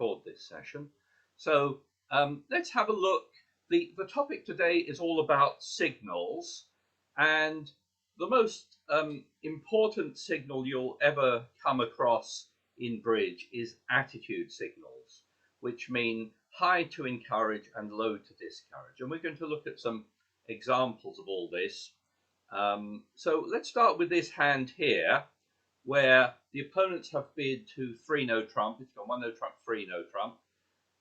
record this session. So let's have a look. The topic today is all about signals, and the most important signal you'll ever come across in bridge is attitude signals, which mean high to encourage and low to discourage. And we're going to look at some examples of all this. So let's start with this hand here, where the opponents have bid to 3 no trump. It's got 1 no trump, 3 no trump.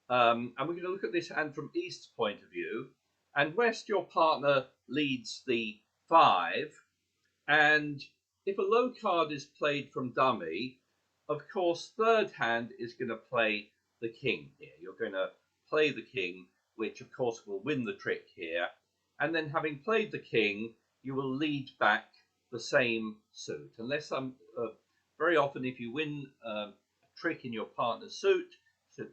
And we're going to look at this hand from East's point of view. And West, your partner, leads the 5. And if a low card is played from dummy, of course, third hand is going to play the king here. You're going to play the king, which of course will win the trick here. And then having played the king, you will lead back the same suit. Unless very often if you win a trick in your partner's suit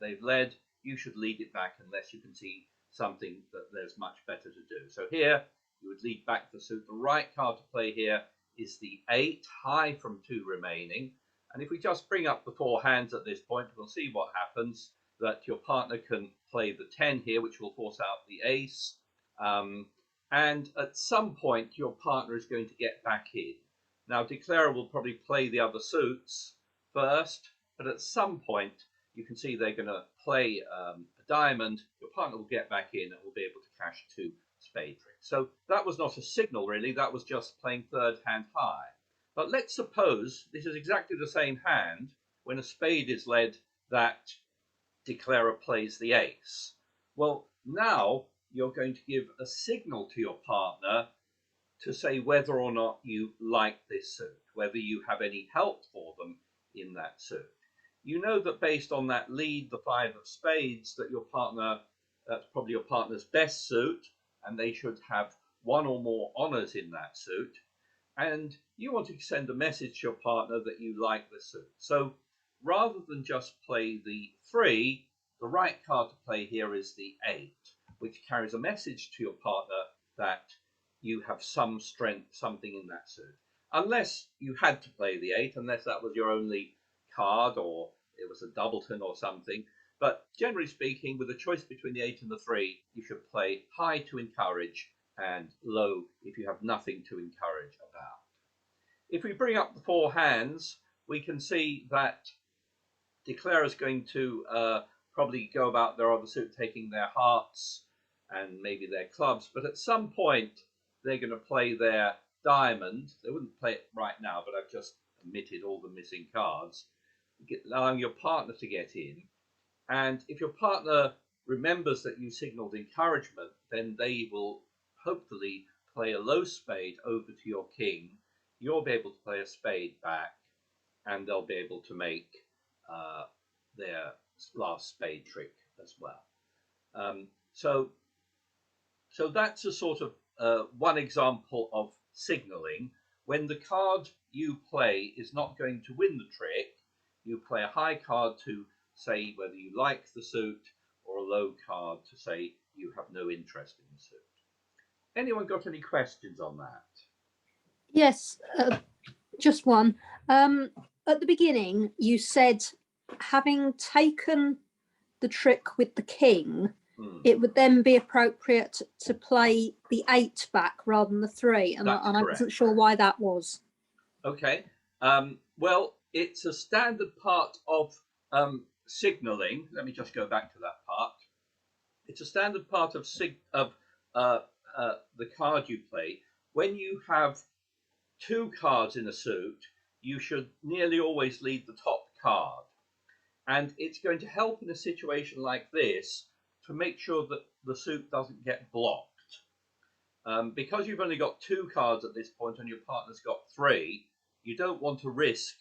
they've led, you should lead it back unless you can see something that there's much better to do. So here you would lead back the suit. The right card to play here is the 8, high from 2 remaining. And if we just bring up the 4 hands at this point, we'll see what happens, that your partner can play the 10 here, which will force out the ace. And at some point, your partner is going to get back in. Now, declarer will probably play the other suits first, but at some point, you can see they're going to play a diamond. Your partner will get back in and will be able to cash 2 spade tricks. So that was not a signal, really. That was just playing third hand high. But let's suppose this is exactly the same hand when a spade is led that declarer plays the ace. Well, now you're going to give a signal to your partner to say whether or not you like this suit, whether you have any help for them in that suit. You know that based on that lead, the 5 of spades, that your partner, that's probably your partner's best suit, and they should have 1 or more honors in that suit. And you want to send a message to your partner that you like the suit. So rather than just play the 3, the right card to play here is the 8, which carries a message to your partner that you have some strength, something in that suit. Unless you had to play the 8, unless that was your only card or it was a doubleton or something. But generally speaking, with a choice between the 8 and the 3, you should play high to encourage and low if you have nothing to encourage about. If we bring up the 4 hands, we can see that declarer is going to probably go about their other suit taking their hearts and maybe their clubs, but at some point they're going to play their diamond. They wouldn't play it right now, but I've just omitted all the missing cards, allowing your partner to get in. And if your partner remembers that you signaled encouragement, then they will hopefully play a low spade over to your king. You'll be able to play a spade back, and they'll be able to make their last spade trick as well. So that's a sort of one example of signaling. When the card you play is not going to win the trick, you play a high card to say whether you like the suit, or a low card to say you have no interest in the suit. Anyone got any questions on that? Yes, just one. At the beginning, you said having taken the trick with the king, it would then be appropriate to play the 8 back rather than the 3, and I wasn't sure why that was. Okay. Well, it's a standard part of signaling. Let me just go back to that part. It's a standard part of the card you play. When you have 2 cards in a suit, you should nearly always lead the top card. And it's going to help in a situation like this to make sure that the suit doesn't get blocked. Because you've only got 2 cards at this point and your partner's got 3, you don't want to risk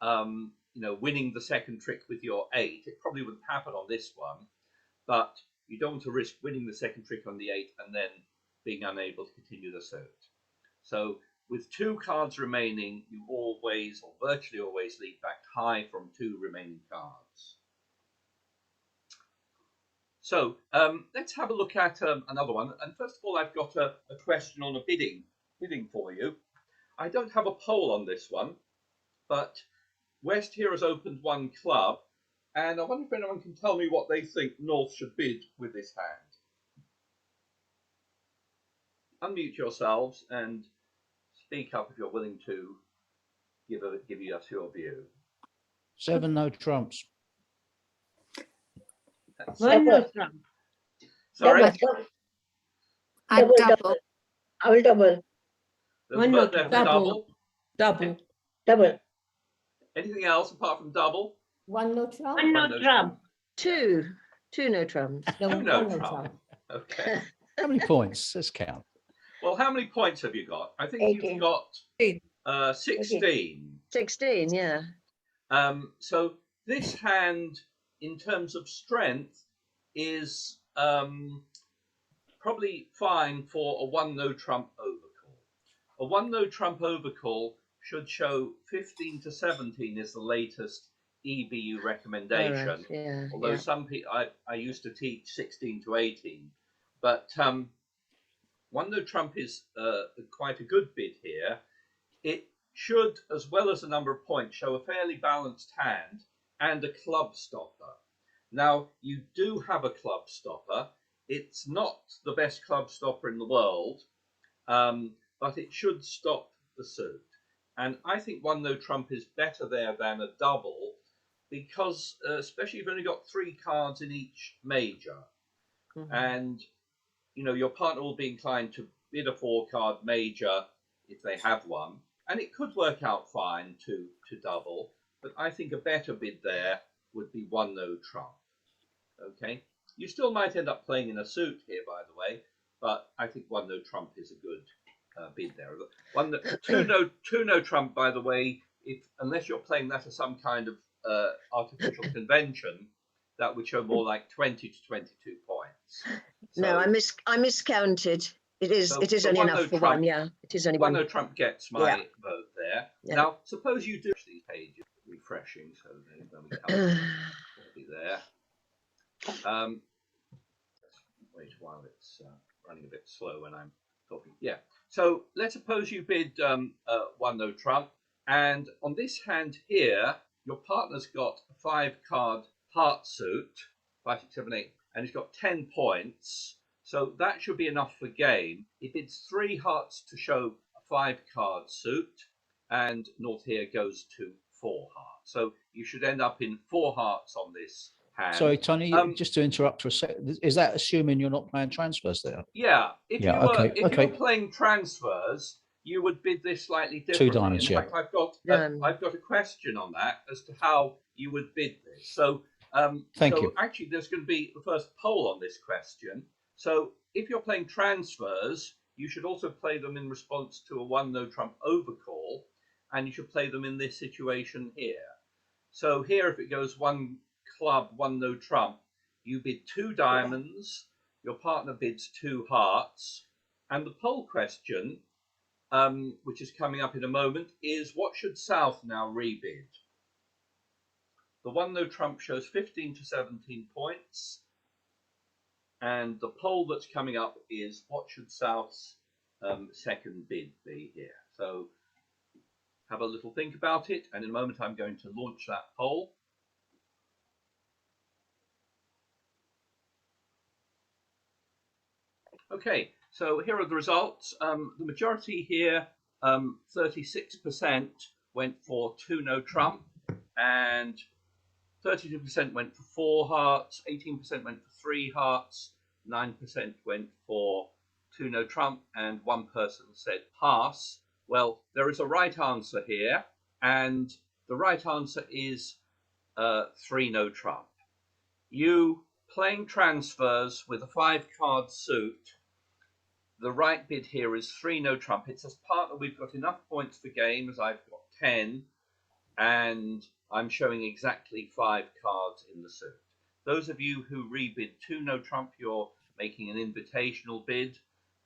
winning the second trick with your 8. It probably wouldn't happen on this one, but you don't want to risk winning the second trick on the 8 and then being unable to continue the suit. So with 2 cards remaining, you always, or virtually always, lead back high from 2 remaining cards. So let's have a look at another one. And first of all, I've got a question on a bidding for you. I don't have a poll on this one, but West here has opened 1 club, And I wonder if anyone can tell me what they think North should bid with this hand. Unmute yourselves and speak up if you're willing to give us your view. 7 no trumps. One no trump. Sorry? Double. I will double. There's One a no vote there for trump. double. Double. Anything else apart from double? One no trump. One One no no trump. Two no trumps. No, Two no one no trump. trump. Okay. How many points? Let's count. Well, how many points have you got? I think 18. you've got 18. 16. 16, yeah. So this hand, in terms of strength, is probably fine for a one no trump overcall. A one no trump overcall should show 15 to 17 is the latest EBU recommendation. Alright, yeah, Although yeah. some people, I used to teach 16 to 18, but one no trump is quite a good bid here. It should, as well as a number of points, show a fairly balanced hand and a club stopper. Now, you do have a club stopper. It's not the best club stopper in the world, but it should stop the suit. And I think one no trump is better there than a double, because especially if you've only got 3 cards in each major, and you know your partner will be inclined to bid a 4-card major if they have one, and it could work out fine to double. But I think a better bid there would be one no trump. Okay, you still might end up playing in a suit here, by the way, but I think one no trump is a good bid there. Two no trump, by the way, unless you're playing that as some kind of artificial convention, that would show more like 20 to 22 points. So, No, I miscounted. It is only one enough no for trump, one, yeah. It is only one one. no trump gets my vote there. Yeah. Now, suppose you do these pages refreshing, so then we come be there. Wait a while, it's running a bit slow when I'm talking. Yeah. So let's suppose you bid one no trump, and on this hand here, your partner's got a 5-card heart suit, 5, 6, 7, 8, and he's got 10 points. So that should be enough for game. It bids 3 hearts to show a 5-card suit, and North here goes to 4 hearts. So you should end up in 4 hearts on this hand. Sorry, Tony, just to interrupt for a second. Is that assuming you're not playing transfers there? Yeah. If you were playing transfers, you would bid this slightly differently. 2 diamonds, in fact, I've got a question on that as to how you would bid this. So Thank you. Actually, there's going to be the first poll on this question. So if you're playing transfers, you should also play them in response to a one no trump overcall, and you should play them in this situation here. So here, if it goes 1 club, 1 no trump, you bid 2 diamonds, your partner bids 2 hearts, and the poll question, which is coming up in a moment, is what should South now rebid? The one no trump shows 15 to 17 points, and the poll that's coming up is what should South's second bid be here? So have a little think about it, and in a moment I'm going to launch that poll. Okay, so here are the results. The majority here, 36% went for 2 no trump, and 32% went for 4 hearts, 18% went for 3 hearts, 9% went for 2 no trump, and 1 person said pass. Well, there is a right answer here, and the right answer is 3 no trump. You playing transfers with a 5-card suit, the right bid here is 3 no trump. It's as partner, we've got enough points for game, as I've got 10, and I'm showing exactly 5 cards in the suit. Those of you who rebid 2 no trump, you're making an invitational bid,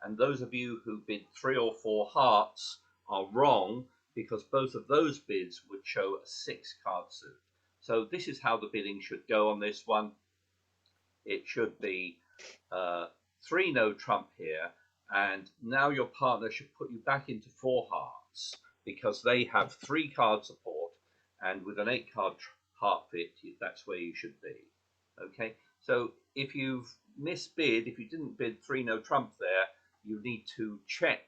and those of you who bid 3 or 4 hearts are wrong, because both of those bids would show a 6-card suit. So this is how the bidding should go on this one. It should be 3 no trump here, and now your partner should put you back into 4 hearts, because they have 3-card support, and with an 8-card heart fit, that's where you should be. Okay, so if you've misbid, if you didn't bid 3 no trump there, you need to check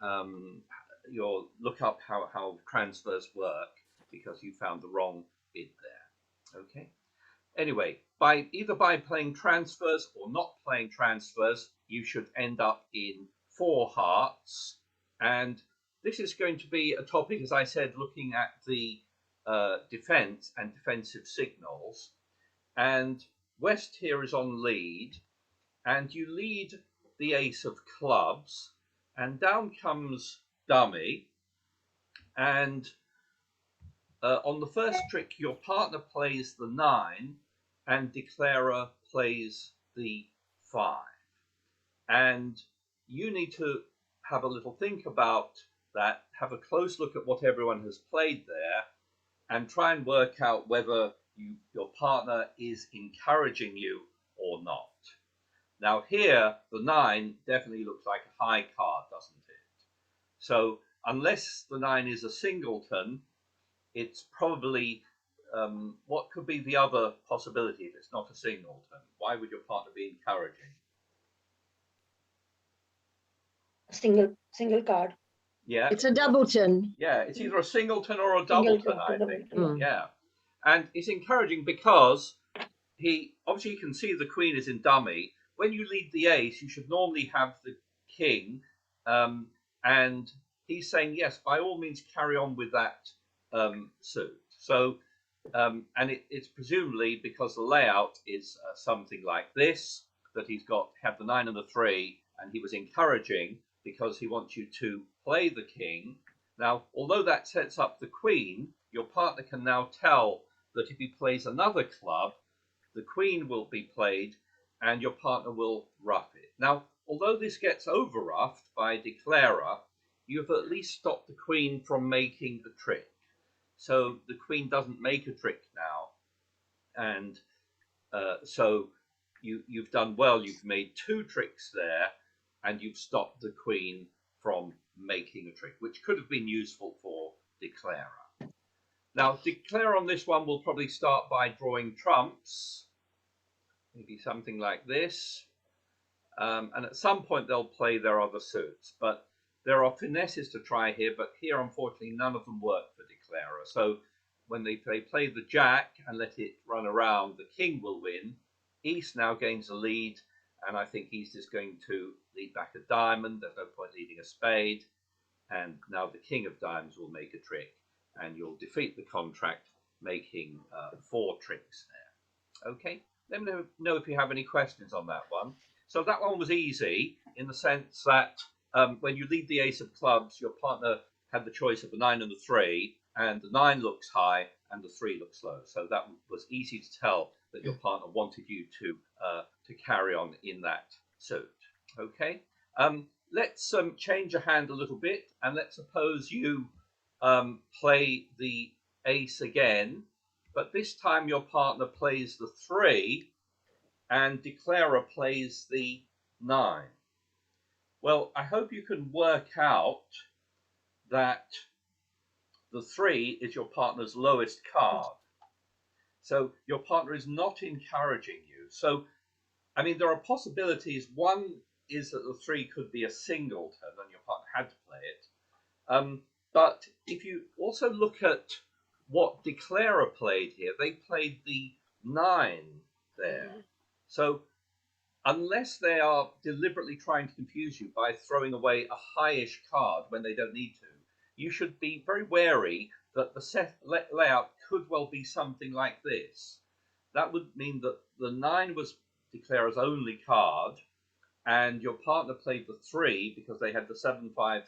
look up how transfers work, because you found the wrong bid there. Okay. Anyway, either by playing transfers or not playing transfers, you should end up in 4 hearts. And this is going to be a topic, as I said, looking at the defense and defensive signals. And West here is on lead, and you lead the ace of clubs, and down comes dummy. And on the first trick, your partner plays the 9, and declarer plays the 5. And you need to have a little think about that, have a close look at what everyone has played there, and try and work out whether your partner is encouraging you or not. Now here, the 9 definitely looks like a high card, doesn't it? So unless the 9 is a singleton, it's probably, what could be the other possibility if it's not a singleton? Why would your partner be encouraging? Single card. Yeah. It's a doubleton. Yeah, it's either a singleton or a Singleton, doubleton, I think. Mm. Yeah. And it's encouraging because he obviously can see the queen is in dummy. When you lead the ace, you should normally have the king. And he's saying, yes, by all means, carry on with that suit. So, and it's presumably because the layout is something like this, that he's had the 9 and the 3, and he was encouraging because he wants you to play the king. Now, although that sets up the queen, your partner can now tell that if he plays another club, the queen will be played and your partner will rough it. Now, although this gets over-roughed by declarer, you've at least stopped the queen from making the trick. So the queen doesn't make a trick now. And so you've done well. You've made 2 tricks there, and you've stopped the queen from making a trick, which could have been useful for declarer. Now, declarer on this one will probably start by drawing trumps, maybe something like this. And at some point they'll play their other suits, but there are finesses to try here, but here, unfortunately, none of them work for declarer. So when they play the jack and let it run around, the king will win. East now gains a lead, and I think East is going to lead back a diamond. There's no point leading a spade. And now the king of diamonds will make a trick, and you'll defeat the contract, making 4 tricks there. Okay, let me know if you have any questions on that one. So that one was easy in the sense that when you lead the ace of clubs, your partner had the choice of the 9 and the 3, and the 9 looks high and the 3 looks low. So that was easy to tell that your partner wanted you to carry on in that suit. Okay, let's change a hand a little bit, and let's suppose you play the ace again, but this time your partner plays the 3 and declarer plays the 9. Well, I hope you can work out that the 3 is your partner's lowest card. So your partner is not encouraging you. So, I mean, there are possibilities. One is that the 3 could be a singleton and your partner had to play it. But if you also look at what declarer played here, they played the 9 there. So unless they are deliberately trying to confuse you by throwing away a highish card when they don't need to, you should be very wary that the set layout could well be something like this. That would mean that the 9 was declarer's only card, and your partner played the 3 because they had the 7-5-3,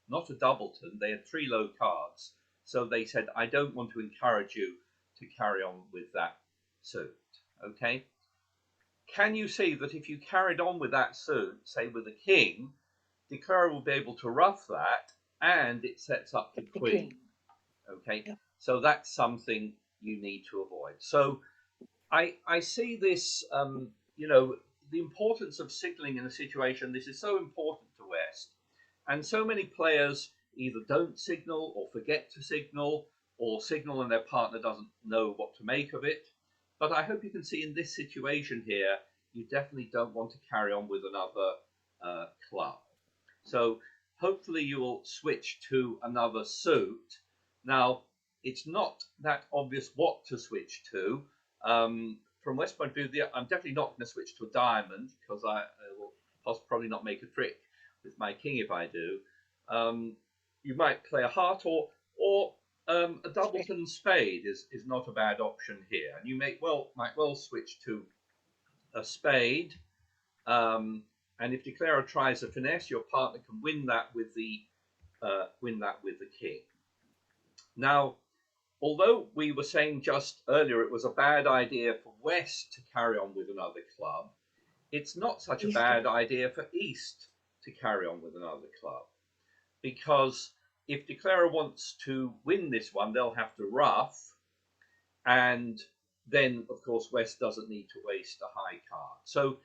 not a doubleton. They had 3 low cards. So they said, I don't want to encourage you to carry on with that suit. Okay? Can you see that if you carried on with that suit, say with a king, declarer will be able to rough that, and it sets up the queen. Okay? Yeah. So that's something you need to avoid. So I see this, you know, the importance of signaling in a situation. This is so important to West. And so many players either don't signal or forget to signal, or signal and their partner doesn't know what to make of it. But I hope you can see in this situation here, you definitely don't want to carry on with another club. So hopefully you will switch to another suit. Now, it's not that obvious what to switch to. From West's point of view, I'm definitely not going to switch to a diamond, because I will probably not make a trick with my king if I do. You might play a heart, or a doubleton spade is not a bad option here. And you might well switch to a spade. And if declarer tries a finesse, your partner can win that with the king. Now, although we were saying just earlier it was a bad idea for West to carry on with another club, it's not such a bad idea for East to carry on with another club, because if declarer wants to win this one, they'll have to ruff, and then of course West doesn't need to waste a high card. So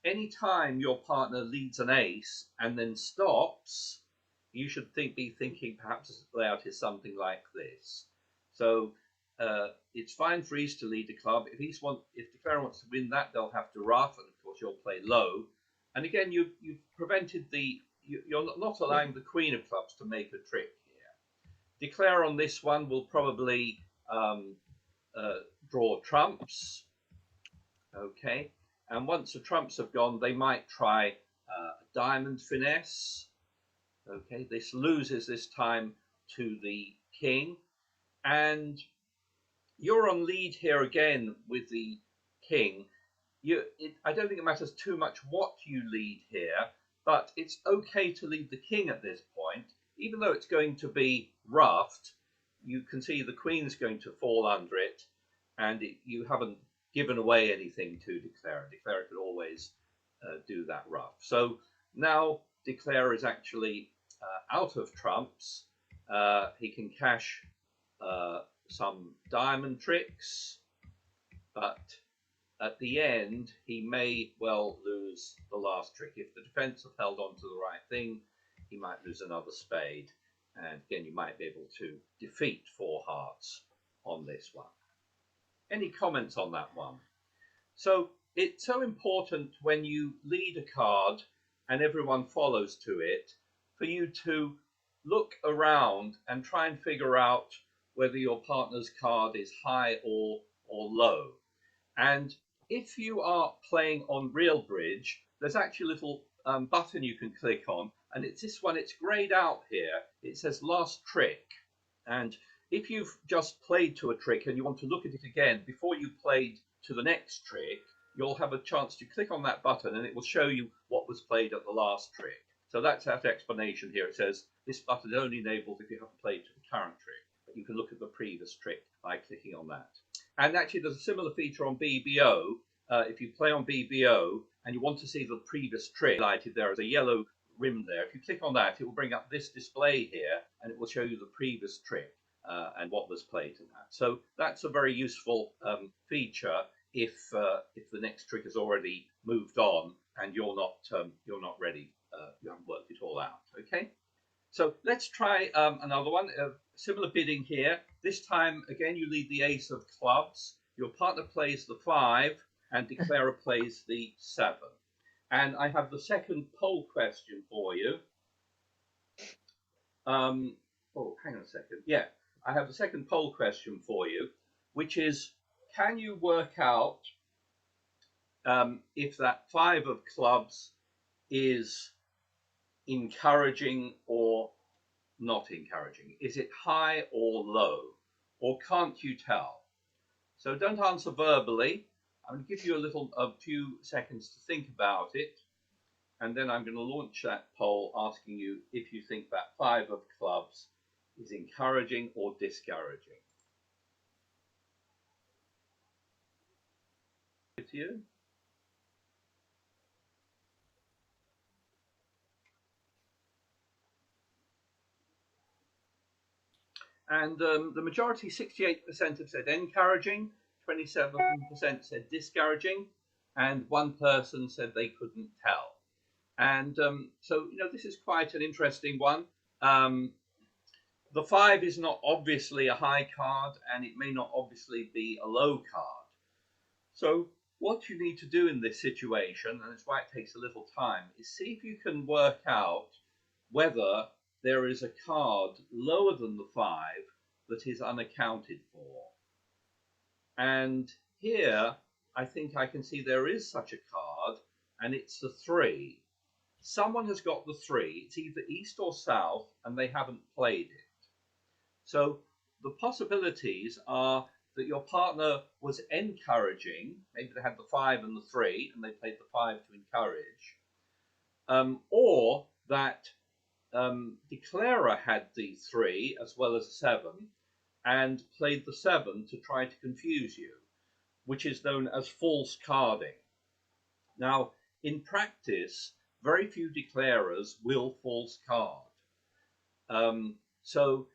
anytime your partner leads an ace and then stops, you should be thinking perhaps this layout is something like this. So it's fine for East to lead a club. If declarer wants to win that, they'll have to ruff, and of course you'll play low. And again, you've prevented you're not allowing the queen of clubs to make a trick here. Declarer on this one will probably draw trumps. Okay. And once the trumps have gone, they might try a diamond finesse. Okay, this loses this time to the king. And you're on lead here again with the king. I don't think it matters too much what you lead here, but it's okay to lead the king at this point. Even though it's going to be roughed, you can see the queen's going to fall under it, and you haven't given away anything to declarer. Declarer could always do that rough. So now declarer is actually out of trumps. He can cash some diamond tricks, but at the end he may well lose the last trick. If the defense have held on to the right thing, he might lose another spade, and again you might be able to defeat 4 hearts on this one. Any comments on that one? So it's so important when you lead a card and everyone follows to it, for you to look around and try and figure out whether your partner's card is high or low. And if you are playing on real bridge, there's actually a little button you can click on, and it's this one. It's grayed out here. It says last trick. And if you've just played to a trick and you want to look at it again before you played to the next trick, you'll have a chance to click on that button and it will show you what was played at the last trick. So that's that explanation here. It says this button is only enabled if you haven't played to the current trick, but you can look at the previous trick by clicking on that. And actually there's a similar feature on BBO. If you play on BBO and you want to see the previous trick highlighted, there is a yellow rim there. If you click on that, it will bring up this display here and it will show you the previous trick and what was played in that. So that's a very useful feature if the next trick has already moved on and you're not ready, you haven't worked it all out. Okay, so let's try another one. Similar bidding here. This time again you lead the ace of clubs. Your partner plays the 5 and declarer plays the 7. And I have the second poll question for you. Oh, hang on a second. Yeah, I have the second poll question for you, which is, can you work out if that 5 of clubs is encouraging or not encouraging? Is it high or low? Or can't you tell? So don't answer verbally. I'm going to give you a few seconds to think about it. And then I'm going to launch that poll asking you if you think that 5 of clubs is encouraging or discouraging. With you? And the majority, 68%, have said encouraging, 27% said discouraging, and 1 person said they couldn't tell. And so, this is quite an interesting one. The 5 is not obviously a high card, and it may not obviously be a low card. So what you need to do in this situation, and it's why it takes a little time, is see if you can work out whether there is a card lower than the 5 that is unaccounted for. And here, I think I can see there is such a card, and it's the 3. Someone has got the 3. It's either east or south, and they haven't played it. So the possibilities are that your partner was encouraging, maybe they had the 5 and the 3, and they played the 5 to encourage, or that declarer had the 3 as well as a 7 and played the 7 to try to confuse you, which is known as false carding. Now, in practice, very few declarers will false card. So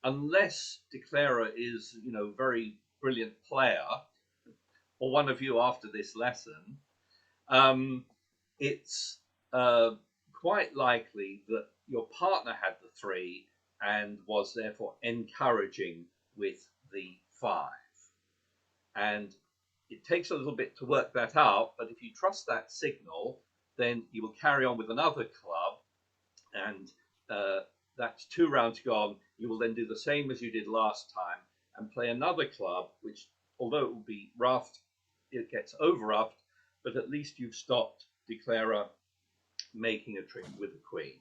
unless declarer is, very brilliant player, or one of you after this lesson, it's quite likely that your partner had the 3 and was therefore encouraging with the 5. And it takes a little bit to work that out, but if you trust that signal, then you will carry on with another club, and that's 2 rounds gone. You will then do the same as you did last time and play another club, which, although it will be roughed, it gets over roughed, but at least you've stopped declarer making a trick with the queen.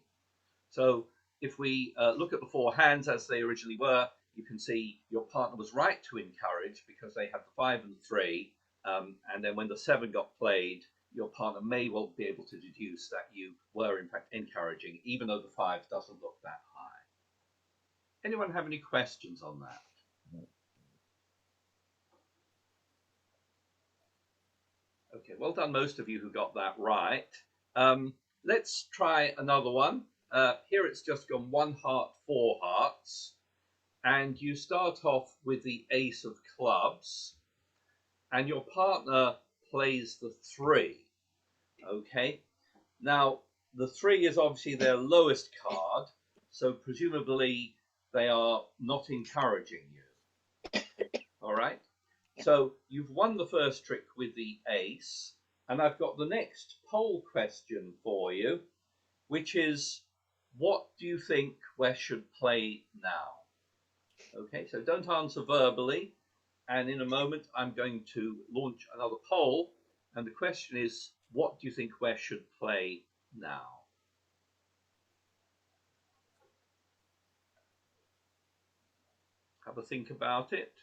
So if we look at the 4 hands as they originally were, you can see your partner was right to encourage because they had the 5 and the 3, and then when the 7 got played, your partner may well be able to deduce that you were in fact encouraging, even though the 5 doesn't look that high. Anyone have any questions on that? Okay, well done, most of you who got that right. Let's try another one. Here it's just gone 1 heart, 4 hearts, and you start off with the ace of clubs, and your partner plays the 3. Okay, now the 3 is obviously their lowest card, so presumably they are not encouraging you. All right, so you've won the first trick with the ace, and I've got the next poll question for you, which is, what do you think West should play now? Okay, so don't answer verbally, and in a moment I'm going to launch another poll, and the question is, what do you think West should play now? Have a think about it,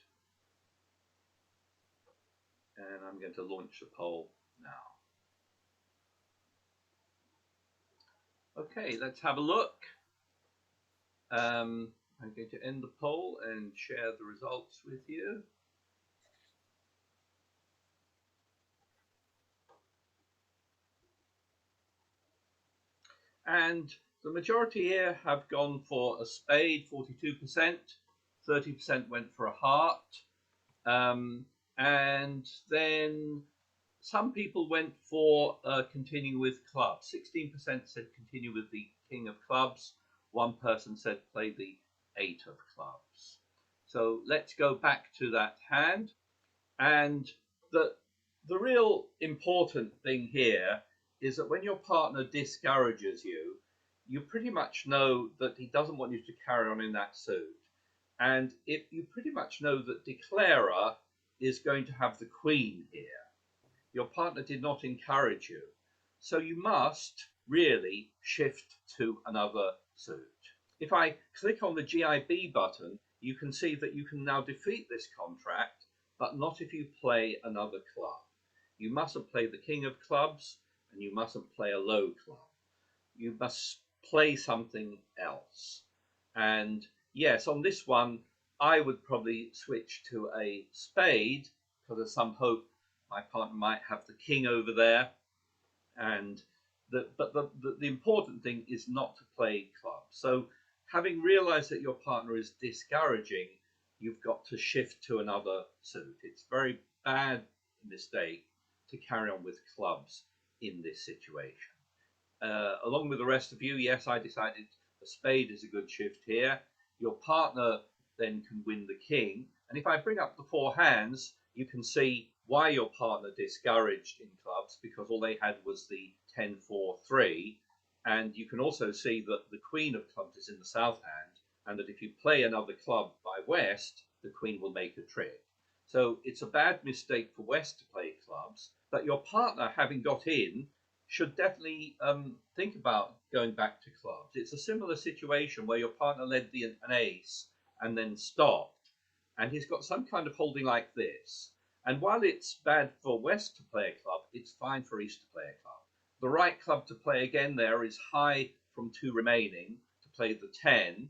and I'm going to launch the poll now. Okay, let's have a look. I'm going to end the poll and share the results with you. And the majority here have gone for a spade, 42%, 30% went for a heart, and then some people went for continue with clubs. 16% said continue with the king of clubs. One person said play the 8 of clubs. So let's go back to that hand. And the real important thing here is that when your partner discourages you, you pretty much know that he doesn't want you to carry on in that suit. And if you pretty much know that declarer is going to have the queen here, your partner did not encourage you. So you must really shift to another suit. If I click on the GIB button, you can see that you can now defeat this contract, but not if you play another club. You mustn't play the king of clubs, and you mustn't play a low club. You must play something else. And yes, on this one, I would probably switch to a spade, because there's some hope my partner might have the king over there. And but the important thing is not to play clubs. So having realized that your partner is discouraging, you've got to shift to another suit. It's a very bad mistake to carry on with clubs in this situation. Along with the rest of you, yes, I decided a spade is a good shift here. your partner then can win the king. And if I bring up the four hands, you can see why your partner discouraged in clubs, because all they had was the 10-4-3. And you can also see that the queen of clubs is in the south hand, and that if you play another club by West, the queen will make a trick. So it's a bad mistake for West to play clubs, but your partner, having got in, should definitely think about going back to clubs. It's a similar situation where your partner led an ace and then stopped, and he's got some kind of holding like this. And while it's bad for West to play a club, it's fine for East to play a club. The right club to play again there is high from 2 remaining to play the 10,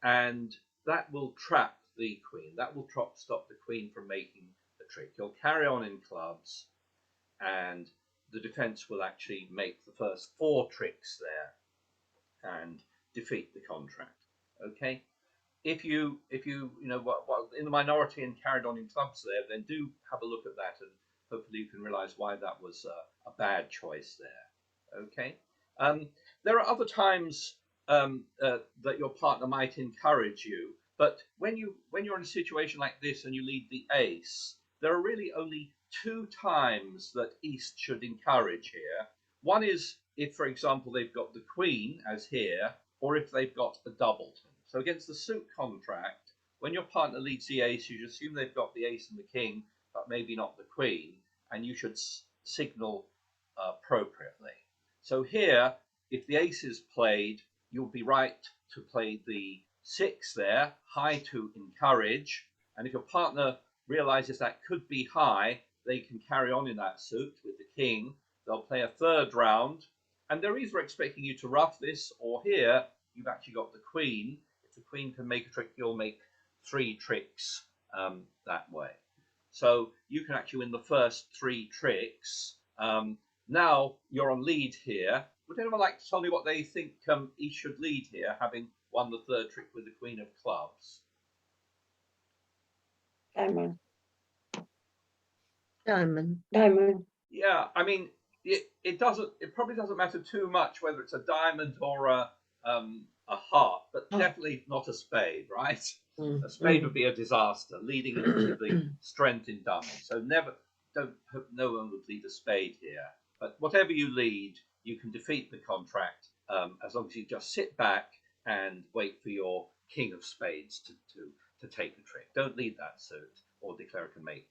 and that will trap the queen. That will stop the queen from making a trick. You'll carry on in clubs, and the defense will actually make the first 4 tricks there and defeat the contract. Okay, if you in the minority and carried on in clubs there, then do have a look at that, and hopefully you can realize why that was a bad choice there. Okay, there are other times that your partner might encourage you, but when you're in a situation like this and you lead the ace, there are really only 2 times that East should encourage here. One is if, for example, they've got the queen, as here, or if they've got a doubleton. So against the suit contract, when your partner leads the ace, you should assume they've got the ace and the king, but maybe not the queen, and you should signal appropriately. So here, if the ace is played, you'll be right to play the 6 there, high to encourage, and if your partner realizes that could be high, they can carry on in that suit with the king. They'll play a 3rd round, and they're either expecting you to ruff this, or here you've actually got the queen. If the queen can make a trick, you'll make 3 tricks that way. So you can actually win the first 3 tricks. Now you're on lead here. Would anyone like to tell me what they think East should lead here, having won the 3rd trick with the queen of clubs? Diamond. Diamond. Diamond. Yeah, I mean, it probably doesn't matter too much whether it's a diamond or a heart, but definitely not a spade, right? A spade would be a disaster, leading into the strength in dummy. So no one would lead a spade here. But whatever you lead, you can defeat the contract as long as you just sit back and wait for your king of spades to take the trick. Don't lead that suit, or declare it can make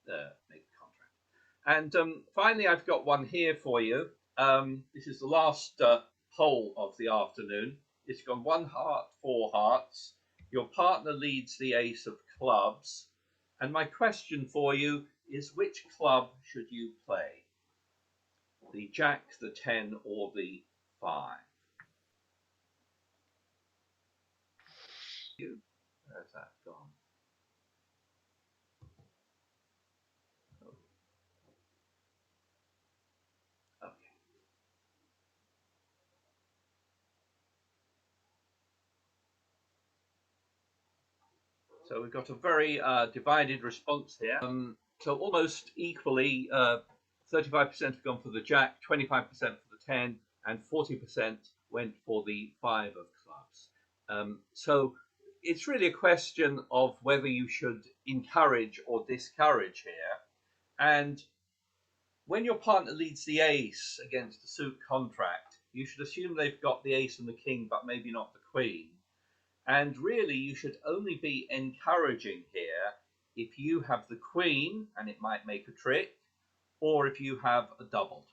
the contract. And finally, I've got one here for you. This is the last hole of the afternoon. It's gone 1 heart, 4 hearts. Your partner leads the ace of clubs. And my question for you is, which club should you play? The jack, the 10, or the 5? Where's that gone? Okay. So we've got a very divided response here. So almost equally, 35% have gone for the jack, 25% for the 10, and 40% went for the 5 of clubs. So it's really a question of whether you should encourage or discourage here. And when your partner leads the ace against a suit contract, you should assume they've got the ace and the king, but maybe not the queen. And really, you should only be encouraging here if you have the queen and it might make a trick, or if you have a doubleton.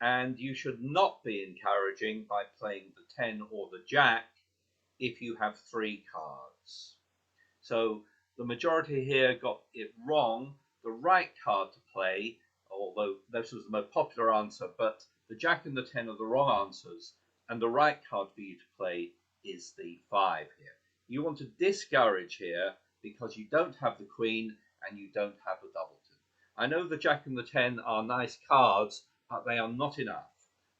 And you should not be encouraging by playing the 10 or the jack if you have 3 cards. So the majority here got it wrong. The right card to play, although this was the most popular answer, but the jack and the 10 are the wrong answers, and the right card for you to play is the 5 here. You want to discourage here because you don't have the queen and you don't have the doubleton. I know the jack and the 10 are nice cards, but they are not enough.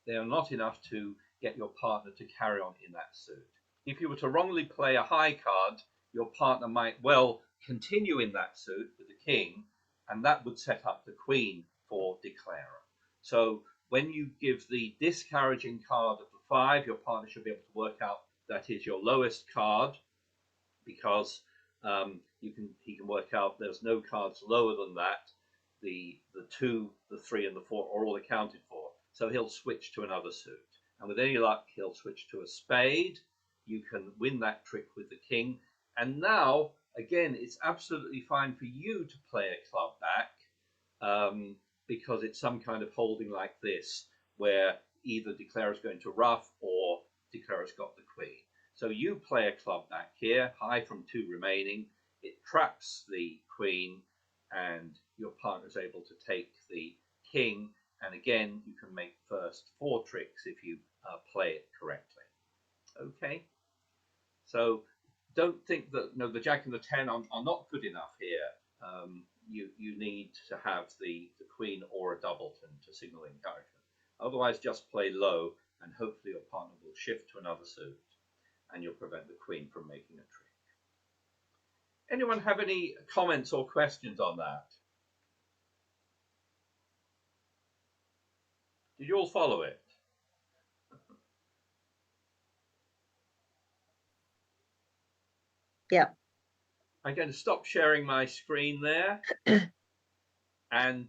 They are not enough to get your partner to carry on in that suit. If you were to wrongly play a high card, your partner might well continue in that suit with the king, and that would set up the queen for declarer. So when you give the discouraging card of the 5, your partner should be able to work out that is your lowest card, because he can work out there's no cards lower than that. The 2, the 3, and the 4 are all accounted for. So he'll switch to another suit. And with any luck, he'll switch to a spade. You can win that trick with the king. And now, again, it's absolutely fine for you to play a club back, because it's some kind of holding like this, where either declarer's going to ruff or declarer's got the queen. So you play a club back here, high from 2 remaining. It traps the queen, and your partner's able to take the king. And again, you can make first 4 tricks if you play it correctly. Okay, so don't think that the jack and the 10 are not good enough here. You need to have the queen or a doubleton to signal encouragement. Otherwise, just play low, and hopefully your partner will shift to another suit, and you'll prevent the queen from making a trick. Anyone have any comments or questions on that? Did you all follow it? Yeah. I'm going to stop sharing my screen there, and